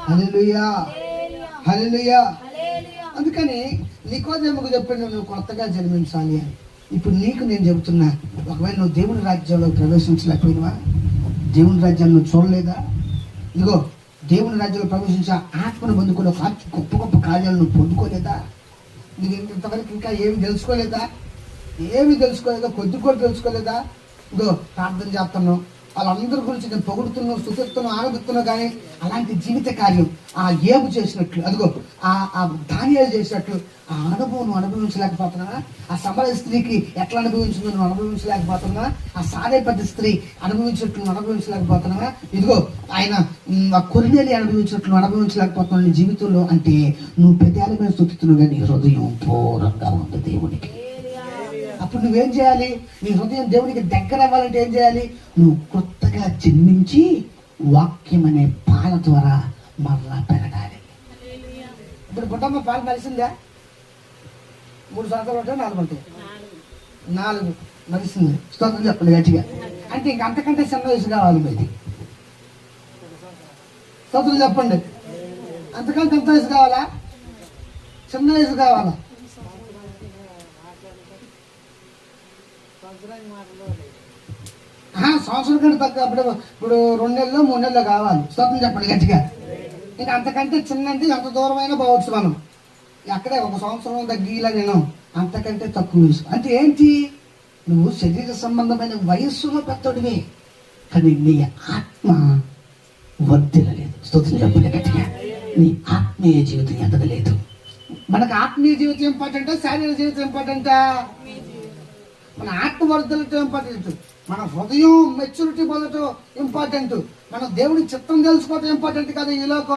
హల్లెలూయా, హల్లెలూయా. అందుకని నికోదేముకు చెప్పాను, నువ్వు కొత్తగా జన్మించాలి అని. ఇప్పుడు నీకు నేను చెబుతున్నా, ఒకవేళ నువ్వు దేవుని రాజ్యంలో ప్రవేశించలేకపోయినవా, దేవుని రాజ్యాన్ని నువ్వు చూడలేదా, ఇదిగో దేవుని రాజ్యంలో ప్రవేశించి ఆత్మను పొందుకునే గొప్ప గొప్ప కార్యాలను నువ్వు పొందుకోలేదా, నీకు ఇంతవరకు ఇంకా ఏమి తెలుసుకోలేదా, కొద్ది కూడా తెలుసుకోలేదా. ఇదో ప్రార్థన చేస్తున్నావు, వాళ్ళందరి గురించి నేను పొగుడుతున్నావు, స్తుతిస్తున్నావు, ఆనందిస్తున్నావు, కానీ అలాంటి జీవిత కార్యం ఆ ఏబు చేసినట్లు, అదిగో ఆ దానియేలు చేసినట్లు ఆ అనుభవం నువ్వు అనుభవించలేకపోతున్నావా, ఆ సమరయ స్త్రీకి ఎట్లా అనుభవించిందో నువ్వు అనుభవించలేకపోతున్నావా, ఆ సారేపతి స్త్రీ అనుభవించినట్లు నువ్వు అనుభవించలేకపోతున్నావా, ఇదిగో ఆయన ఆ కొరినేలి అనుభవించినట్లు నువ్వు అనుభవించలేకపోతున్నావు నీ జీవితంలో. అంటే నువ్వు పెదాల మీద స్తుతిస్తున్నావు, కానీ నీ హృదయం పూర్వంగా ఉంది దేవునికి. అప్పుడు నువ్వేం చేయాలి, నీ హృదయం దేవునికి దగ్గర అవ్వాలంటే ఏం చేయాలి, నువ్వు కొత్తగా జన్మించి వాక్యం అనే పాల ద్వారా మరలా పెరగాలి. ఇప్పుడు గుడ్డమ్మ పాలు మరిసిందా, 3 సంవత్సరాలు ఉంటాయి, 4 ఉంటాయి, 4 మరిసింది. స్తోత్రం చెప్పండి గట్టిగా. అంటే ఇంక అంతకంటే చిన్న వయసు కావాలి మీది. స్తోత్రం చెప్పండి. అంతకంటే ఎంత వయసు కావాలా, చిన్న వయసు కావాలా. సంవత్సరం కంటే తక్కువ, ఇప్పుడు 2 నెలలు 3 నెలలు కావాలి. స్తోత్రం చెప్పండి గట్టిగా. ఇంకా అంతకంటే చిన్నంటే ఎంత దూరమైనా పోవచ్చు మనం, అక్కడే 1 సంవత్సరం తగ్గిలా నేను, అంతకంటే తక్కువ వయసు. అంటే ఏంటి, నువ్వు శరీర సంబంధమైన వయస్సులో పెద్దోడివే, కానీ నీ ఆత్మ వర్ధిల్లలేదు. స్తోత్రం చెప్పండి గట్టిగా. నీ ఆత్మీయ జీవితం ఎదగలేదు. మనకు ఆత్మీయ జీవితం ఇంపార్టెంటా, శారీరక జీవితం ఇంపార్టెంటా? మన ఆత్మ వర్ధలతో ఇంపార్టెంట్, మన హృదయం మెచ్యూరిటీ పొందటం ఇంపార్టెంట్, మన దేవుడి చిత్తం తెలుసుకోవటం ఇంపార్టెంట్ కదా ఈ లోకం.